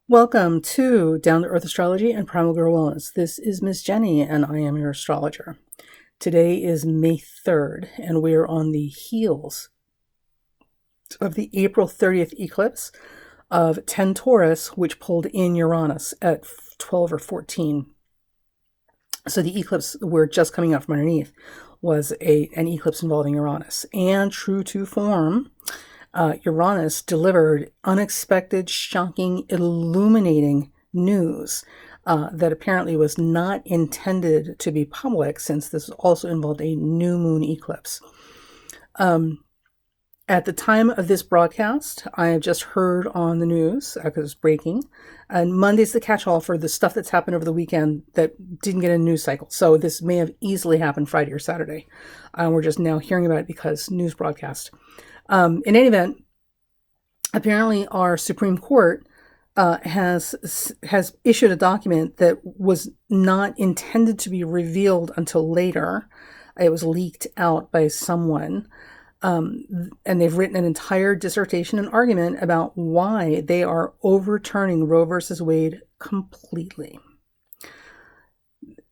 Welcome to Down to Earth Astrology and Primal Girl Wellness. This is Miss Jenny, and I am your astrologer. Today is May 3rd, and we are on the heels of the April 30th eclipse of 10 Taurus, which pulled in Uranus at 12 or 14. So the eclipse we're just coming out from underneath was an eclipse involving Uranus. And true to form, Uranus delivered unexpected, shocking, illuminating news that apparently was not intended to be public, since this also involved a new moon eclipse. At the time of this broadcast, I have just heard on the news, because it's breaking, and Monday's the catch-all for the stuff that's happened over the weekend that didn't get a news cycle. So this may have easily happened Friday or Saturday. We're just now hearing about it because news broadcast. In any event, apparently our Supreme Court has issued a document that was not intended to be revealed until later. It was leaked out by someone, and they've written an entire dissertation and argument about why they are overturning Roe versus Wade completely.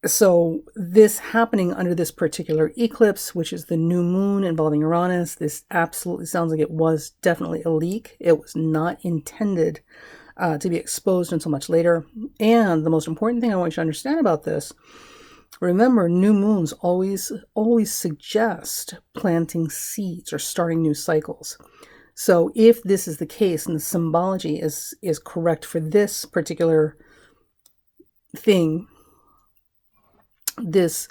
So this happening under this particular eclipse, which is the new moon involving Uranus, this absolutely sounds like it was definitely a leak. It was not intended to be exposed until much later. And the most important thing I want you to understand about this, remember, new moons always suggest planting seeds or starting new cycles. So if this is the case and the symbology is correct for this particular thing, this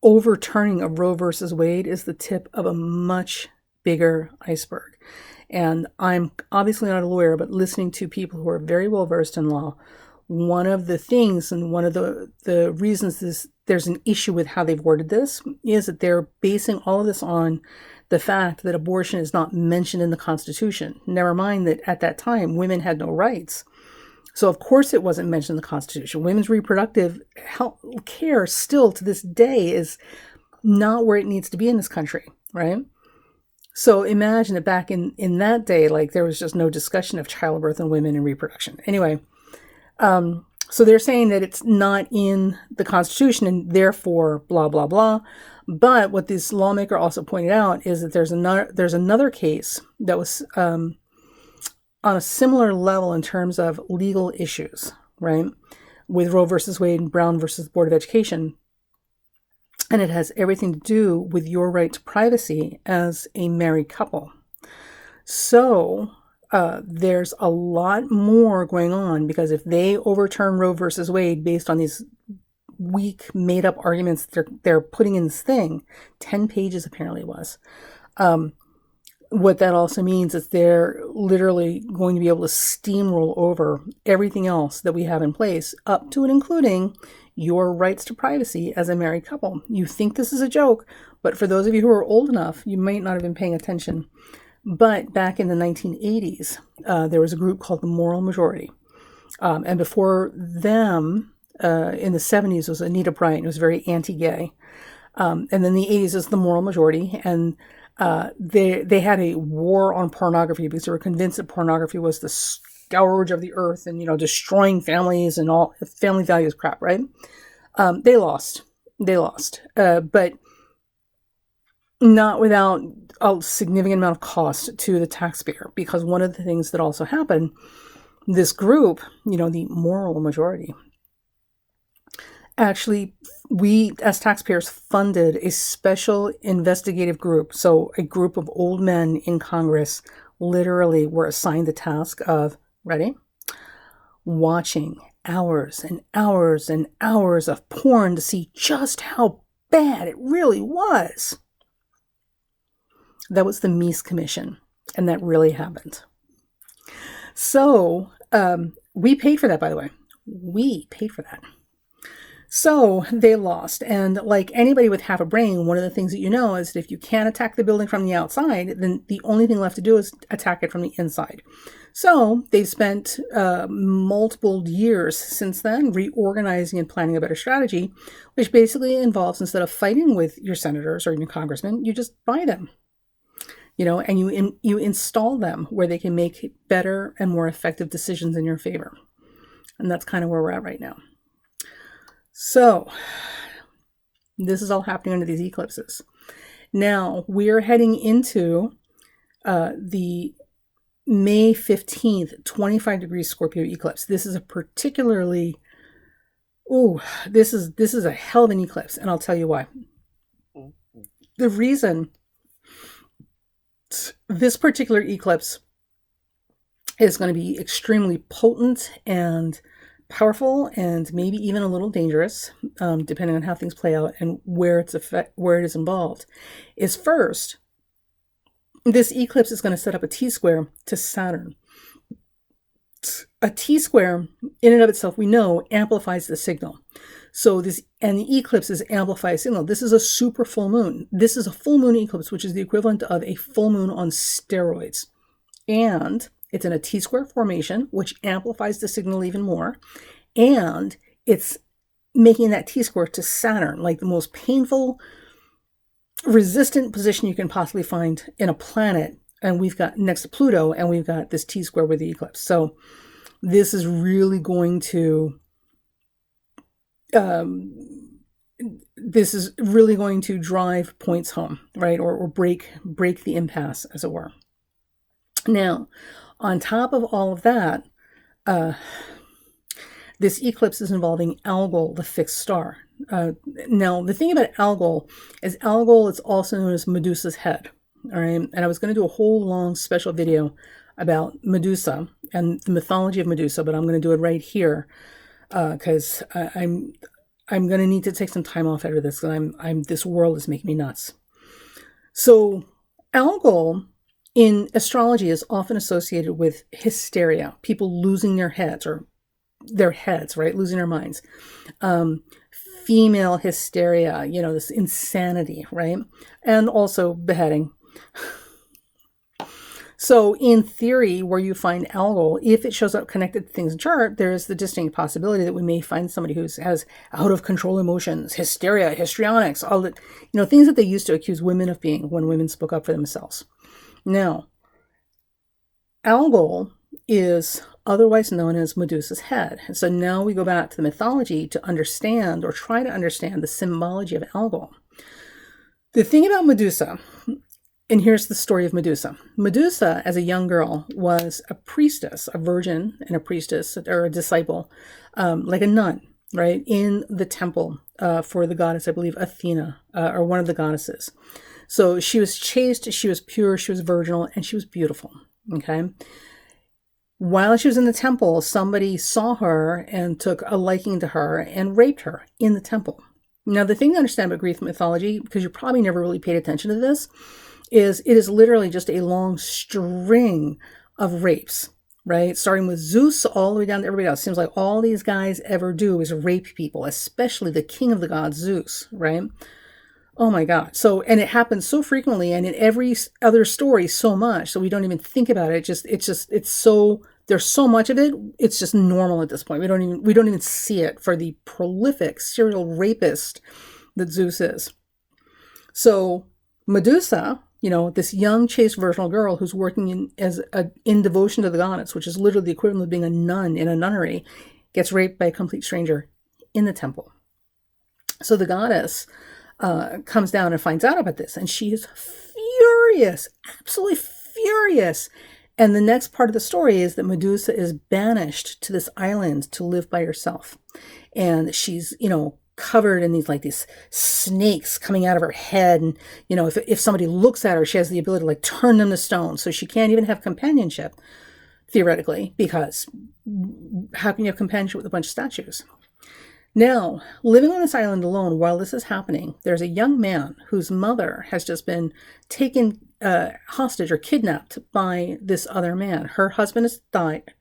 overturning of Roe versus Wade is the tip of a much bigger iceberg. And I'm obviously not a lawyer, but listening to people who are very well versed in law, one of the things and one of the reasons there's an issue with how they've worded this is that they're basing all of this on the fact that abortion is not mentioned in the Constitution. Never mind that at that time, women had no rights. So of course it wasn't mentioned in the Constitution. Women's reproductive health care still to this day is not where it needs to be in this country, right? So imagine that back in that day, like there was just no discussion of childbirth and women and reproduction. Anyway, so they're saying that it's not in the Constitution and therefore blah, blah, blah. But what this lawmaker also pointed out is that there's another case that was on a similar level in terms of legal issues, right? With Roe versus Wade and Brown versus Board of Education. And it has everything to do with your right to privacy as a married couple. So there's a lot more going on, because if they overturn Roe versus Wade based on these weak, made-up arguments they're putting in this thing, 10 pages apparently it was, what that also means is they're literally going to be able to steamroll over everything else that we have in place, up to and including your rights to privacy as a married couple. You think this is a joke, but for those of you who are old enough, you might not have been paying attention. But back in the 1980s, there was a group called the Moral Majority. And before them, in the 70s, was Anita Bryant, who was very anti-gay. And then the 80s is the Moral Majority. And they had a war on pornography because they were convinced that pornography was the scourge of the earth and, destroying families and all family values crap, right? They lost, but not without a significant amount of cost to the taxpayer, because one of the things that also happened, this group, the Moral Majority, actually, we as taxpayers funded a special investigative group. So a group of old men in Congress literally were assigned the task of, ready? Watching hours and hours and hours of porn to see just how bad it really was. That was the Meese Commission, and that really happened. So we paid for that, by the way. We paid for that. So they lost. And like anybody with half a brain, one of the things that is that if you can't attack the building from the outside, then the only thing left to do is attack it from the inside. So they've spent multiple years since then reorganizing and planning a better strategy, which basically involves, instead of fighting with your senators or your congressmen, you just buy them. and you install them where they can make better and more effective decisions in your favor. And that's kind of where we're at right now. So this is all happening under these eclipses. Now we're heading into the May 15th, 25 degrees Scorpio eclipse. This is a particularly, this is a hell of an eclipse, and I'll tell you why. The reason this particular eclipse is going to be extremely potent and powerful, and maybe even a little dangerous, depending on how things play out and where it is involved, is first, this eclipse is going to set up a T-square to Saturn. A T-square, in and of itself, we know, amplifies the signal. So the eclipse is amplified signal. This is a super full moon. This is a full moon eclipse, which is the equivalent of a full moon on steroids. And it's in a T-square formation, which amplifies the signal even more. And it's making that T-square to Saturn, like the most painful, resistant position you can possibly find in a planet. And we've got next to Pluto, and we've got this T-square with the eclipse. So this is really going to drive points home, right? Or break the impasse, as it were. Now, on top of all of that, this eclipse is involving Algol, the fixed star. Now, the thing about Algol is it's also known as Medusa's head. All right. And I was going to do a whole long special video about Medusa and the mythology of Medusa, but I'm going to do it right here because I'm going to need to take some time off after this because this world is making me nuts. So Algol in astrology is often associated with hysteria, people losing their heads, right? Losing their minds. Female hysteria, this insanity, right? And also beheading. So in theory, where you find Algol, if it shows up connected to things in chart, there's the distinct possibility that we may find somebody who has out of control emotions, hysteria, histrionics, all that, things that they used to accuse women of being when women spoke up for themselves. Now, Algol is otherwise known as Medusa's head. And so now we go back to the mythology to understand, or try to understand, the symbology of Algol. The thing about Medusa, and here's the story of Medusa. Medusa, as a young girl, was a priestess, a virgin and a priestess, or a disciple, like a nun, right, in the temple for the goddess, I believe, Athena, or one of the goddesses. So she was chaste, she was pure, she was virginal, and she was beautiful, okay? While she was in the temple, somebody saw her and took a liking to her and raped her in the temple. Now, the thing to understand about Greek mythology, because you probably never really paid attention to this, is it is literally just a long string of rapes, right? Starting with Zeus all the way down to everybody else. Seems like all these guys ever do is rape people, especially the king of the gods, Zeus, right? Oh my God. So, and it happens so frequently, and in every other story so much, so we don't even think about it. It's so, there's so much of it, it's just normal at this point. We don't even see it for the prolific serial rapist that Zeus is. So Medusa, this young chaste virginal girl who's working in devotion to the goddess, which is literally the equivalent of being a nun in a nunnery, gets raped by a complete stranger in the temple. So the goddess comes down and finds out about this, and she is furious, absolutely furious. And the next part of the story is that Medusa is banished to this island to live by herself. And she's, covered in these snakes coming out of her head. And, if somebody looks at her, she has the ability to turn them to stone. So she can't even have companionship, theoretically, because how can you have companionship with a bunch of statues? Now, living on this island alone while this is happening, there's a young man whose mother has just been taken hostage or kidnapped by this other man. Her husband has died.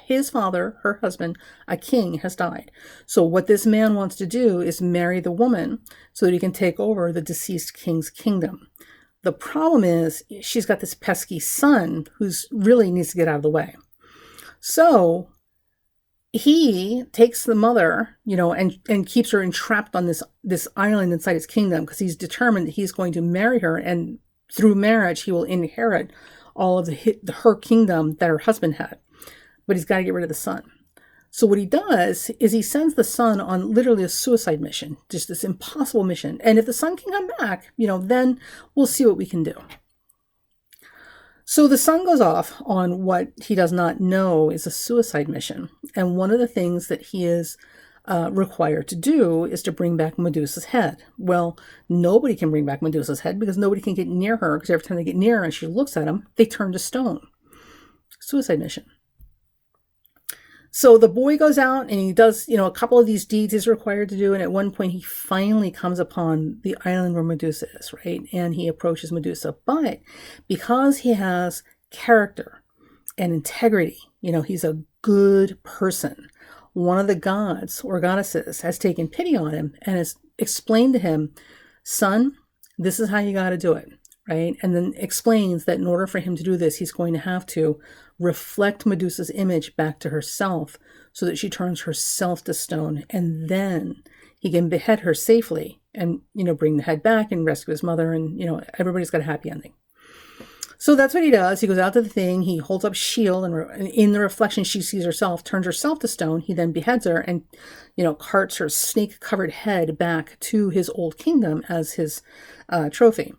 His father, her husband, a king, has died. So what this man wants to do is marry the woman so that he can take over the deceased king's kingdom. The problem is she's got this pesky son who's really needs to get out of the way. So he takes the mother, and keeps her entrapped on this island inside his kingdom because he's determined that he's going to marry her and through marriage, he will inherit all of her kingdom that her husband had. But he's got to get rid of the son. So what he does is he sends the son on literally a suicide mission, just this impossible mission. And if the son can come back, then we'll see what we can do. So the son goes off on what he does not know is a suicide mission. And one of the things that he is required to do is to bring back Medusa's head. Well, nobody can bring back Medusa's head because nobody can get near her, because every time they get near her and she looks at him, they turn to stone. Suicide mission. So the boy goes out and he does, a couple of these deeds he's required to do. And at one point he finally comes upon the island where Medusa is, right? And he approaches Medusa. But because he has character and integrity, he's a good person, one of the gods or goddesses has taken pity on him and has explained to him, son, this is how you got to do it, right? And then explains that in order for him to do this, he's going to have to reflect Medusa's image back to herself so that she turns herself to stone, and then he can behead her safely and, bring the head back and rescue his mother, and, everybody's got a happy ending. So that's what he does. He goes out to the thing, he holds up a shield, and in the reflection she sees herself, turns herself to stone. He then beheads her and, carts her snake-covered head back to his old kingdom as his trophy.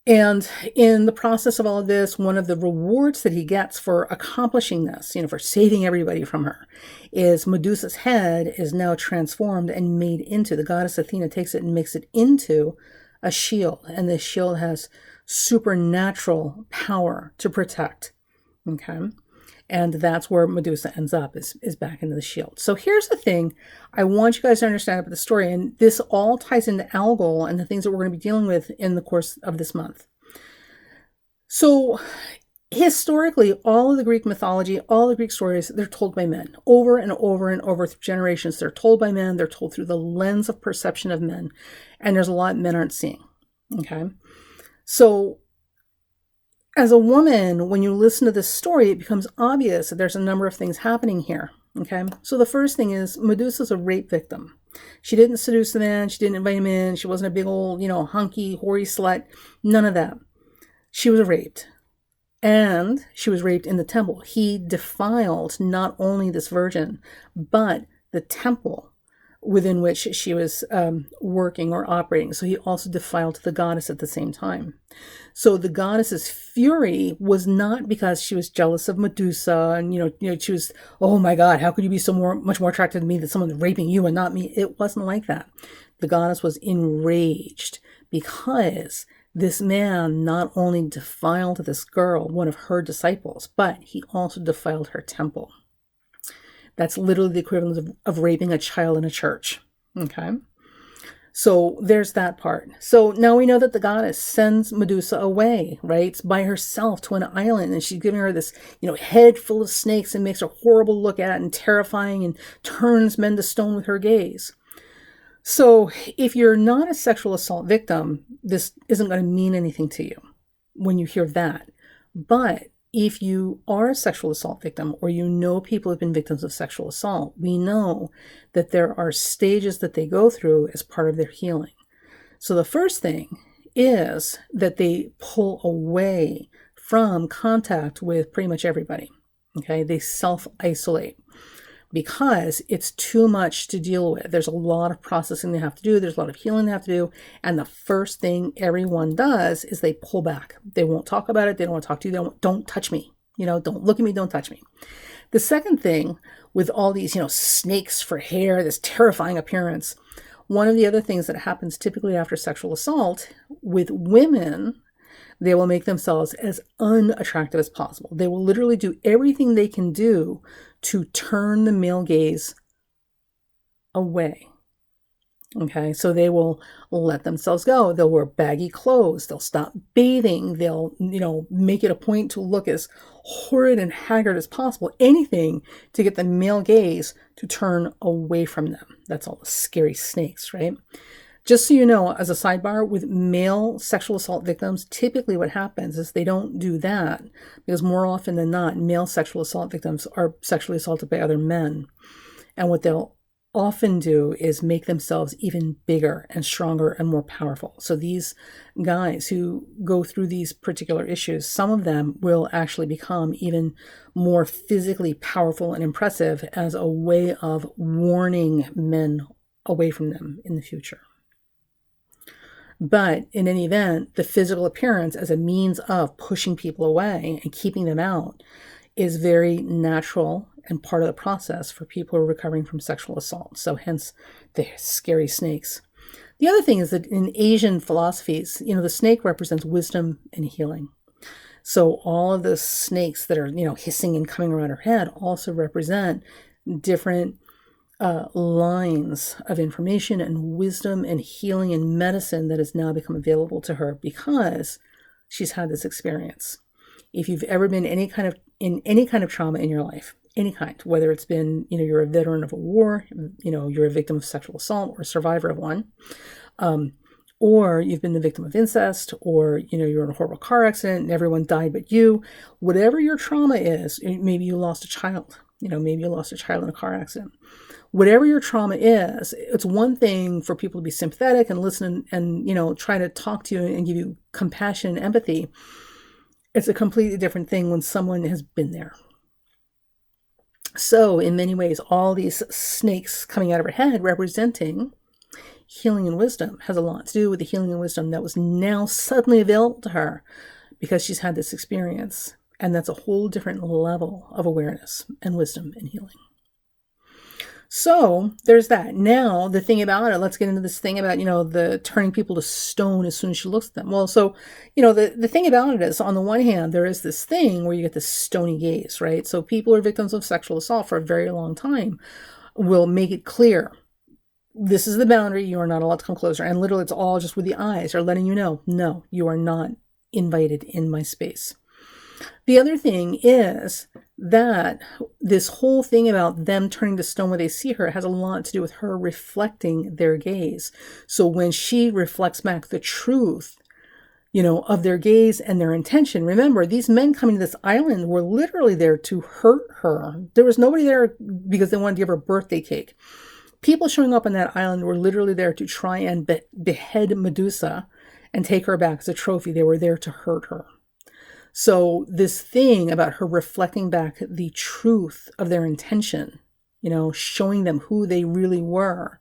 And in the process of all of this, one of the rewards that he gets for accomplishing this, for saving everybody from her, is Medusa's head is now transformed and made into, the goddess Athena takes it and makes it into a shield. And this shield has supernatural power to protect. Okay. And that's where Medusa ends up, is back into the shield. So here's the thing I want you guys to understand about the story. And this all ties into Algol and the things that we're going to be dealing with in the course of this month. So historically, all of the Greek mythology, all the Greek stories, they're told by men over and over and over through generations. They're told by men. They're told through the lens of perception of men. And there's a lot men aren't seeing. Okay. So as a woman, when you listen to this story, it becomes obvious that there's a number of things happening here. Okay. So the first thing is Medusa's a rape victim. She didn't seduce the man. She didn't invite him in. She wasn't a big old, hunky, hoary slut. None of that. She was raped. And she was raped in the temple. He defiled not only this virgin, but the temple within which she was working or operating. So he also defiled the goddess at the same time. So the goddess's fury was not because she was jealous of Medusa and, she was, oh my God, how could you be much more attracted to me than someone raping you and not me? It wasn't like that. The goddess was enraged because this man not only defiled this girl, one of her disciples, but he also defiled her temple. That's literally the equivalent of raping a child in a church. Okay. So there's that part. So now we know that the goddess sends Medusa away, right? It's by herself to an island, and she's giving her this, head full of snakes and makes her horrible to look at and terrifying and turns men to stone with her gaze. So if you're not a sexual assault victim, this isn't going to mean anything to you when you hear that. But if you are a sexual assault victim, or people who have been victims of sexual assault, we know that there are stages that they go through as part of their healing. So the first thing is that they pull away from contact with pretty much everybody. Okay, they self-isolate because it's too much to deal with. There's a lot of processing they have to do. There's a lot of healing they have to do. And the first thing everyone does is they pull back. They won't talk about it. They don't want to talk to you. Don't touch me. Don't look at me. Don't touch me. The second thing with all these, snakes for hair, this terrifying appearance, one of the other things that happens typically after sexual assault with women, they will make themselves as unattractive as possible. They will literally do everything they can do to turn the male gaze away. Okay, so they will let themselves go. They'll wear baggy clothes. They'll stop bathing. They'll, make it a point to look as horrid and haggard as possible. Anything to get the male gaze to turn away from them. That's all the scary snakes, right? Just so you know, as a sidebar, with male sexual assault victims, typically what happens is they don't do that because more often than not, male sexual assault victims are sexually assaulted by other men. And what they'll often do is make themselves even bigger and stronger and more powerful. So these guys who go through these particular issues, some of them will actually become even more physically powerful and impressive as a way of warning men away from them in the future. But in any event, the physical appearance as a means of pushing people away and keeping them out is very natural and part of the process for people who are recovering from sexual assault. So hence the scary snakes. The other thing is that in Asian philosophies, the snake represents wisdom and healing. So all of the snakes that are, hissing and coming around her head also represent different lines of information and wisdom and healing and medicine that has now become available to her because she's had this experience. If you've ever been in any kind of trauma in your life, any kind, whether it's been, you're a veteran of a war, you're a victim of sexual assault or a survivor of one, or you've been the victim of incest, or, you're in a horrible car accident and everyone died but you, whatever your trauma is, maybe you lost a child, maybe you lost a child in a car accident. Whatever your trauma is, it's one thing for people to be sympathetic and listen and try to talk to you and give you compassion and empathy. It's a completely different thing when someone has been there. So in many ways, all these snakes coming out of her head representing healing and wisdom has a lot to do with the healing and wisdom that was now suddenly available to her because she's had this experience. And that's a whole different level of awareness and wisdom and healing. So there's that. Now, the thing about it, let's get into this thing about, the turning people to stone as soon as she looks at them. Well, so, the thing about it is, on the one hand, there is this thing where you get this stony gaze, right? So people who are victims of sexual assault for a very long time will make it clear, this is the boundary, you are not allowed to come closer. And literally, it's all just with the eyes are letting you know, no, you are not invited in my space. The other thing is that this whole thing about them turning to stone when they see her has a lot to do with her reflecting their gaze. So when she reflects back the truth, of their gaze and their intention, remember, these men coming to this island were literally there to hurt her. There was nobody there because they wanted to give her a birthday cake. People showing up on that island were literally there to try and behead Medusa and take her back as a trophy. They were there to hurt her. So this thing about her reflecting back the truth of their intention, showing them who they really were,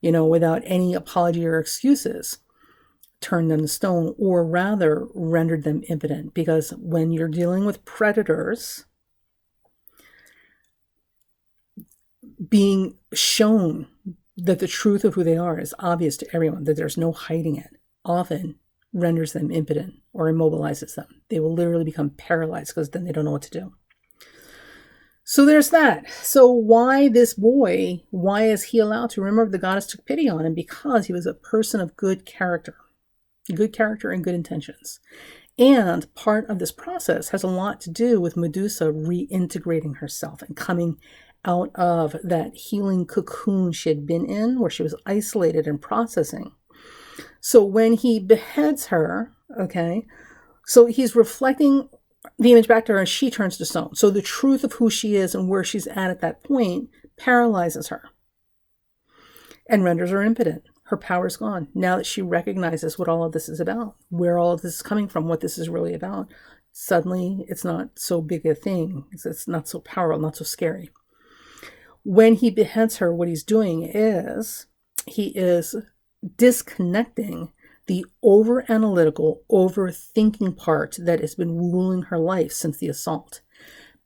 without any apology or excuses, turned them to stone, or rather rendered them impotent. Because when you're dealing with predators, being shown that the truth of who they are is obvious to everyone, that there's no hiding it, often renders them impotent or immobilizes them. They will literally become paralyzed because then they don't know what to do. So there's that. So why this boy? Why is he allowed to? Remember, the goddess took pity on him because he was a person of good character and good intentions. And part of this process has a lot to do with Medusa reintegrating herself and coming out of that healing cocoon she had been in, where she was isolated and processing. So when he beheads her, okay, so he's reflecting the image back to her and she turns to stone. So the truth of who she is and where she's at that point paralyzes her and renders her impotent. Her power's gone. Now that she recognizes what all of this is about, where all of this is coming from, what this is really about, suddenly it's not so big a thing. It's not so powerful, not so scary. When he beheads her, what he's doing is he is disconnecting the over-analytical, overthinking part that has been ruling her life since the assault.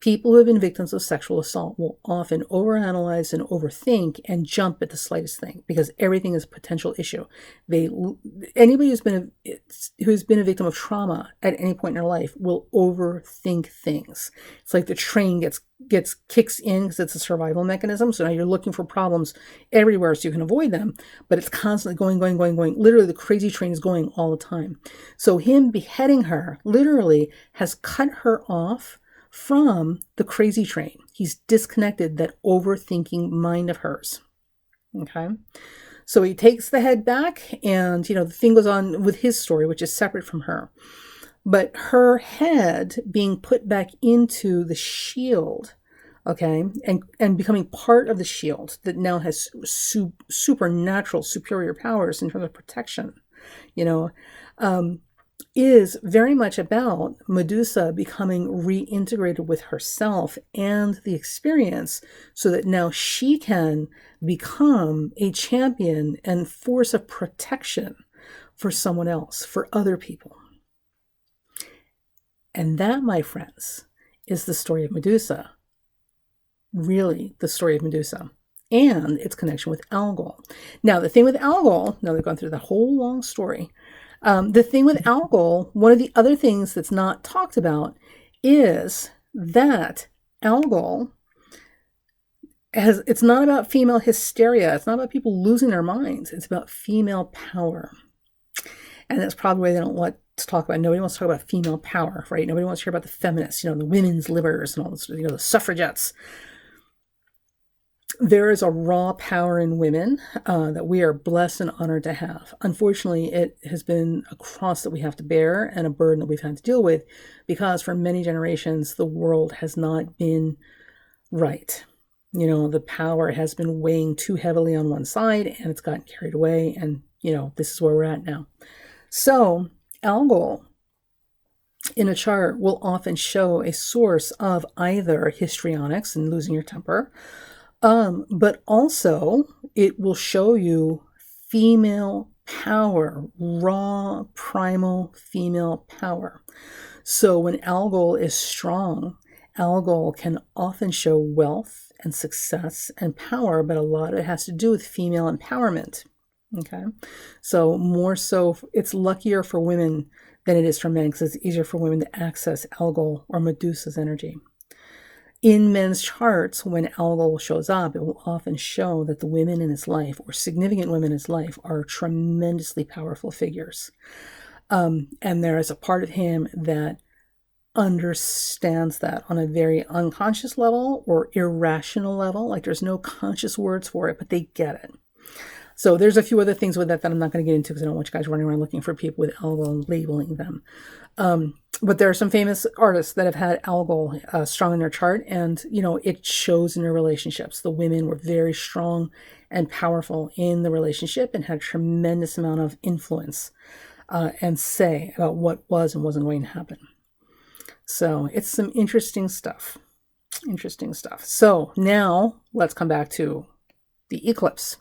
People who have been victims of sexual assault will often overanalyze and overthink and jump at the slightest thing because everything is a potential issue. Anybody who's been a victim of trauma at any point in their life will overthink things. It's like the train kicks in because it's a survival mechanism. So now you're looking for problems everywhere so you can avoid them, but it's constantly going. Literally, the crazy train is going all the time. So him beheading her literally has cut her off from the crazy train. He's disconnected that overthinking mind of hers. Okay. So he takes the head back and, the thing goes on with his story, which is separate from her. But her head being put back into the shield okay, and becoming part of the shield that now has supernatural superior powers in terms of protection, you know, is very much about Medusa becoming reintegrated with herself and the experience so that now she can become a champion and force of protection for someone else, for other people. And that, my friends, is the story of Medusa. Really, the story of Medusa and its connection with Algol. Now, the thing with Algol, now they've gone through the whole long story. The thing with Algol, one of the other things that's not talked about is that Algol it's not about female hysteria. It's not about people losing their minds. It's about female power. And that's probably why they don't want to talk about. Nobody wants to talk about female power, right? Nobody wants to hear about the feminists, the women's livers and all this, the suffragettes. There is a raw power in women that we are blessed and honored to have. Unfortunately, it has been a cross that we have to bear and a burden that we've had to deal with because for many generations, the world has not been right. The power has been weighing too heavily on one side and it's gotten carried away. And, this is where we're at now. So Algol in a chart will often show a source of either histrionics and losing your temper, but also it will show you female power, raw, primal female power. So when Algol is strong, Algol can often show wealth and success and power, but a lot of it has to do with female empowerment. Okay, so more so, it's luckier for women than it is for men because it's easier for women to access Algol or Medusa's energy. In men's charts, when Algol shows up, it will often show that the women in his life or significant women in his life are tremendously powerful figures. And there is a part of him that understands that on a very unconscious level or irrational level. Like there's no conscious words for it, but they get it. So there's a few other things with that I'm not going to get into because I don't want you guys running around looking for people with Algol and labeling them. But there are some famous artists that have had Algol strong in their chart, and it shows in their relationships. The women were very strong and powerful in the relationship and had a tremendous amount of influence and say about what was and wasn't going to happen. So it's some interesting stuff. So now let's come back to the eclipse.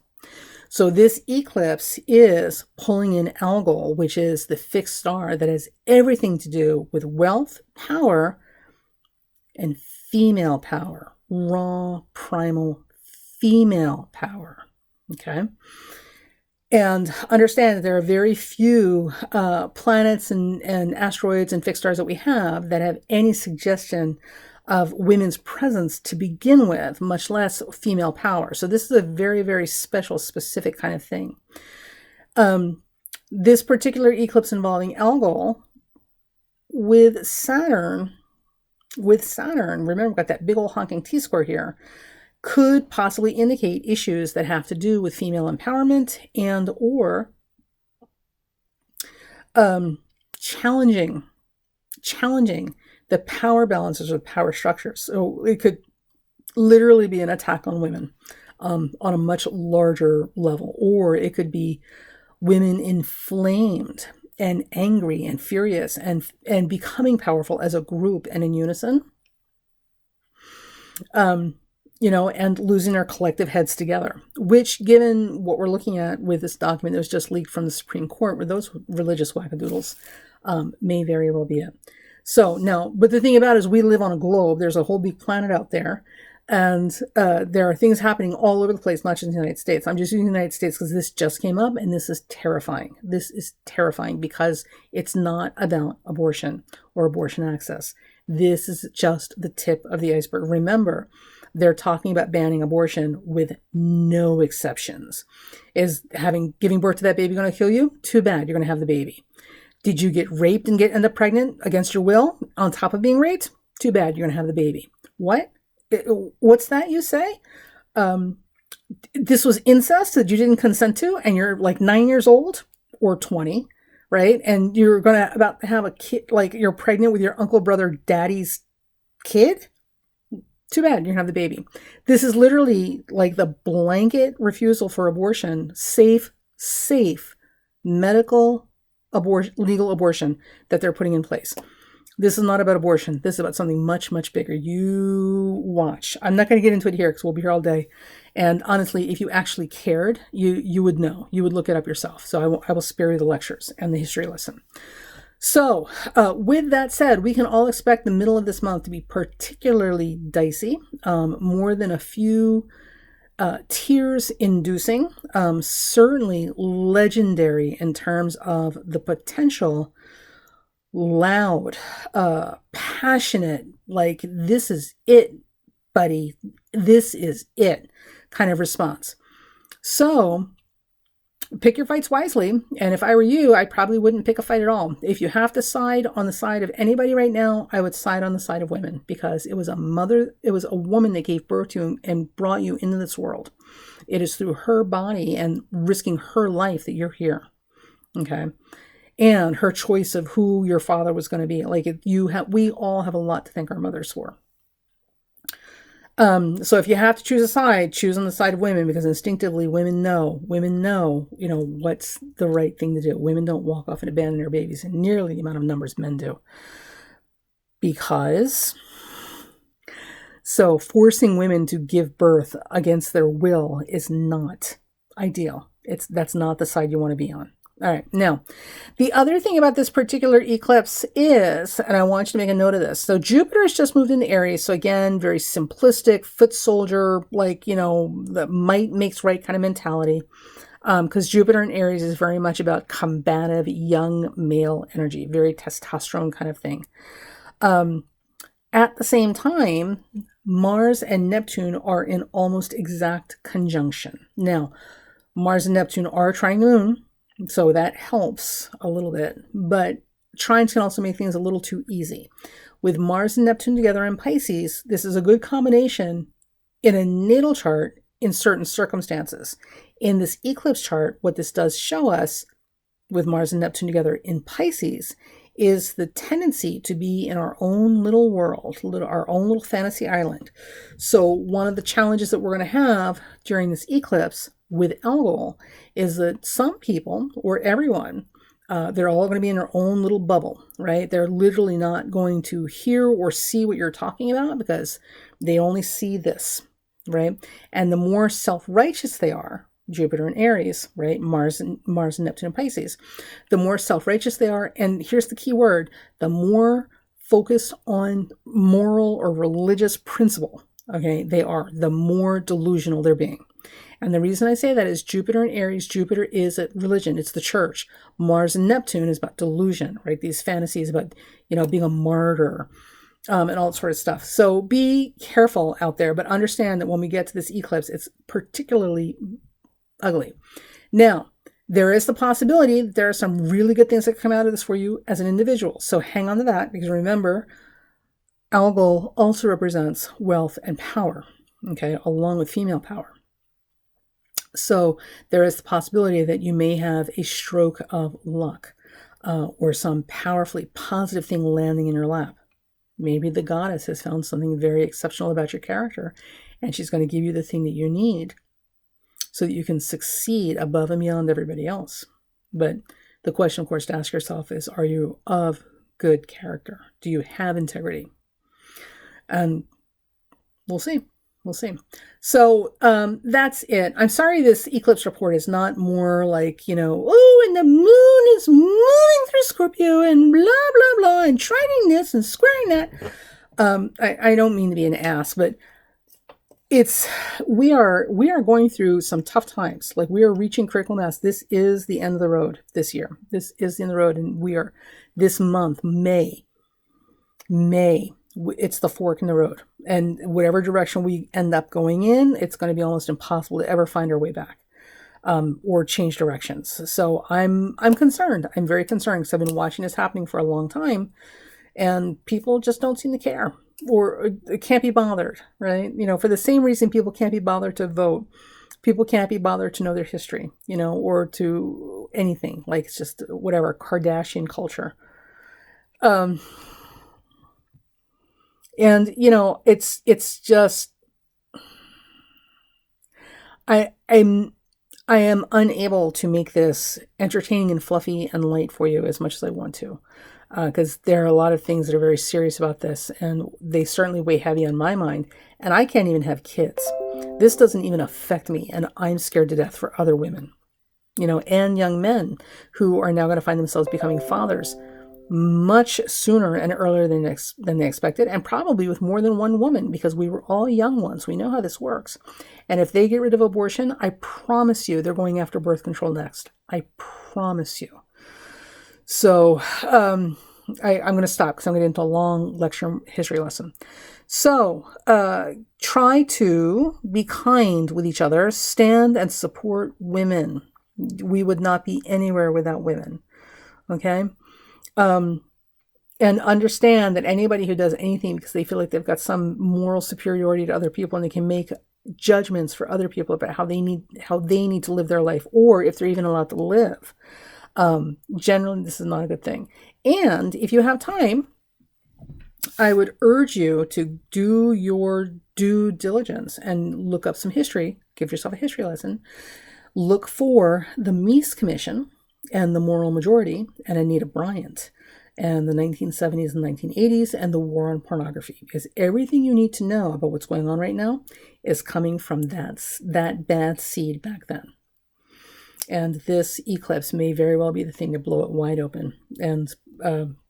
So this eclipse is pulling in Algol, which is the fixed star that has everything to do with wealth, power, and female power. Raw, primal, female power. Okay? And understand that there are very few planets and asteroids and fixed stars that we have that have any suggestion of women's presence to begin with, much less female power. So this is a very, very special, specific kind of thing. This particular eclipse involving Algol with Saturn, remember we've got that big old honking T-square here, could possibly indicate issues that have to do with female empowerment and or challenging the power balances or the power structures. So it could literally be an attack on women on a much larger level, or it could be women inflamed and angry and furious and becoming powerful as a group and in unison. And losing our collective heads together, which, given what we're looking at with this document that was just leaked from the Supreme Court, with those religious wackadoodles, may very well be it. So now, but the thing about it is we live on a globe. There's a whole big planet out there, and there are things happening all over the place, not just in the United States. I'm just using the United States because this just came up, and this is terrifying. This is terrifying because it's not about abortion or abortion access. This is just the tip of the iceberg. Remember, they're talking about banning abortion with no exceptions. Is giving birth to that baby going to kill you? Too bad. You're going to have the baby. Did you get raped and end up pregnant against your will on top of being raped? Too bad. You're going to have the baby. What? What's that you say? This was incest that you didn't consent to, and you're like 9 years old or 20, right? And you're going to about to have a kid, like you're pregnant with your uncle, brother, daddy's kid? too bad, you have the baby. This is literally like the blanket refusal for abortion, safe medical abortion, legal abortion that they're putting in place. This is not about abortion. This is about something much, much bigger. You watch. I'm not going to get into it here because we'll be here all day. And honestly, if you actually cared, you would know. You would look it up yourself. So I will spare you the lectures and the history lesson. So with that said, we can all expect the middle of this month to be particularly dicey, more than a few tears inducing, certainly legendary in terms of the potential loud, passionate, like, this is it, buddy, this is it kind of response. So pick your fights wisely. And if I were you, I probably wouldn't pick a fight at all. If you have to side on the side of anybody right now, I would side on the side of women, because it was a woman that gave birth to you and brought you into this world. It is through her body and risking her life that you're here. Okay. And her choice of who your father was going to be. Like, we all have a lot to thank our mothers for. So if you have to choose a side, choose on the side of women, because instinctively women know, what's the right thing to do. Women don't walk off and abandon their babies in nearly the amount of numbers men do. So forcing women to give birth against their will is not ideal. That's not the side you want to be on. All right. Now, the other thing about this particular eclipse is, and I want you to make a note of this. So Jupiter has just moved into Aries. So again, very simplistic, foot soldier, the might makes right kind of mentality. Because Jupiter in Aries is very much about combative, young male energy, very testosterone kind of thing. At the same time, Mars and Neptune are in almost exact conjunction. Now, Mars and Neptune are trining the moon. So that helps a little bit, but trines can also make things a little too easy. With Mars and Neptune together in Pisces, this is a good combination in a natal chart in certain circumstances. In this eclipse chart, what this does show us with Mars and Neptune together in Pisces is the tendency to be in our own little world, our own little fantasy island. So one of the challenges that we're going to have during this eclipse with Algol is that some people, or everyone, they're all going to be in their own little bubble, right? They're literally not going to hear or see what you're talking about because they only see this, right? And the more self-righteous they are, Jupiter and Aries, right? Mars and Neptune and Pisces, the more self-righteous they are. And here's the key word, the more focused on moral or religious principle, okay, they are, the more delusional they're being. And the reason I say that is Jupiter and Aries, Jupiter is at religion. It's the church. Mars and Neptune is about delusion, right? These fantasies about, being a martyr, and all that sort of stuff. So be careful out there, but understand that when we get to this eclipse, it's particularly ugly. Now, there is the possibility that there are some really good things that come out of this for you as an individual. So hang on to that, because remember, Algol also represents wealth and power, okay, along with female power. So there is the possibility that you may have a stroke of luck, or some powerfully positive thing landing in your lap. Maybe the goddess has found something very exceptional about your character, and she's going to give you the thing that you need so that you can succeed above and beyond everybody else. But the question, of course, to ask yourself is, are you of good character? Do you have integrity? And we'll see. We'll see. So that's it. I'm sorry this eclipse report is not more like, and the moon is moving through Scorpio and blah, blah, blah, and trining this and squaring that. I don't mean to be an ass, but we are going through some tough times. Like, we are reaching critical mass. This is the end of the road this year. This is the end of the road. And we are, this month, May, it's the fork in the road, and whatever direction we end up going in, it's going to be almost impossible to ever find our way back, or change directions. So I'm concerned. I'm very concerned, because I've been watching this happening for a long time, and people just don't seem to care, or can't be bothered, right? For the same reason people can't be bothered to vote. People can't be bothered to know their history, or to anything. Like, it's just whatever, Kardashian culture. And, you know, it's just, I'm I am unable to make this entertaining and fluffy and light for you as much as I want to, because there are a lot of things that are very serious about this, and they certainly weigh heavy on my mind. And I can't even have kids. This doesn't even affect me, and I'm scared to death for other women, you know, and young men who are now going to find themselves becoming fathers much sooner and earlier than they expected, and probably with more than one woman, because we were all young ones. We know how this works. And if they get rid of abortion, I promise you they're going after birth control next. I promise you. So I'm going to stop because I'm going to get into a long lecture history lesson. So try to be kind with each other, stand and support women. We would not be anywhere without women. Okay? And understand that anybody who does anything because they feel like they've got some moral superiority to other people and they can make judgments for other people about how they need to live their life, or if they're even allowed to live, generally this is not a good thing. And if you have time, I would urge you to do your due diligence and look up some history. Give yourself a history lesson. Look for the Meese Commission and the Moral Majority and Anita Bryant and the 1970s and 1980s and the war on pornography, because everything you need to know about what's going on right now is coming from that bad seed back then. And this eclipse may very well be the thing to blow it wide open and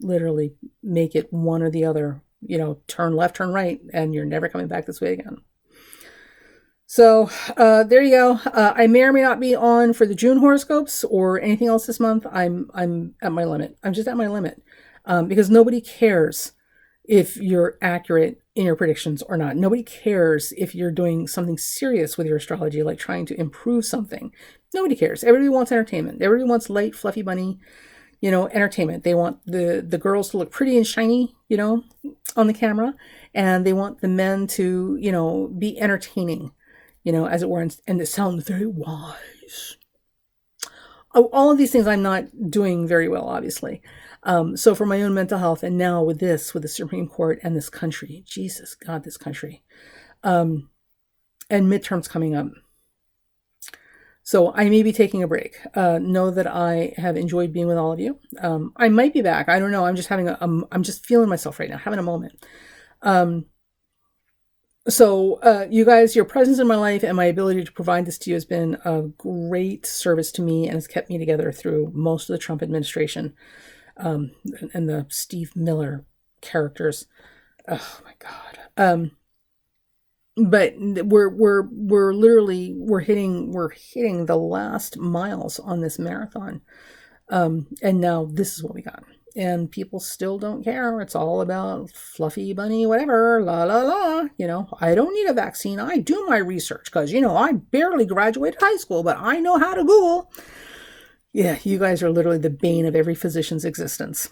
literally make it one or the other, you know, turn left, turn right, and you're never coming back this way again. So there you go. I may or may not be on for the June horoscopes or anything else this month. I'm at my limit. I'm just at my limit because nobody cares if you're accurate in your predictions or not. Nobody cares if you're doing something serious with your astrology, like trying to improve something. Nobody cares. Everybody wants entertainment. Everybody wants light, fluffy bunny, you know, entertainment. They want the girls to look pretty and shiny, you know, on the camera, and they want the men to, you know, be entertaining, you know, as it were, and it sounds very wise. All of these things I'm not doing very well, obviously. So for my own mental health, and now with the Supreme Court and this country, Jesus God, this country, and midterms coming up. So I may be taking a break. Know that I have enjoyed being with all of you. I might be back. I don't know. I'm just I'm just feeling myself right now, having a moment. So you guys, your presence in my life and my ability to provide this to you has been a great service to me, and has kept me together through most of the Trump administration and the Steve Miller characters. Oh my God. But we're literally hitting the last miles on this marathon. And now this is what we got. And people still don't care. It's all about fluffy bunny, whatever, la, la, la. You know, I don't need a vaccine. I do my research because, you know, I barely graduated high school, but I know how to Google. Yeah, you guys are literally the bane of every physician's existence.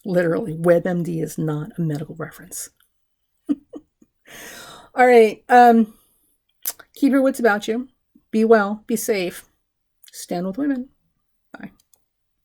Literally, WebMD is not a medical reference. All right. Keep your wits about you. Be well. Be safe. Stand with women.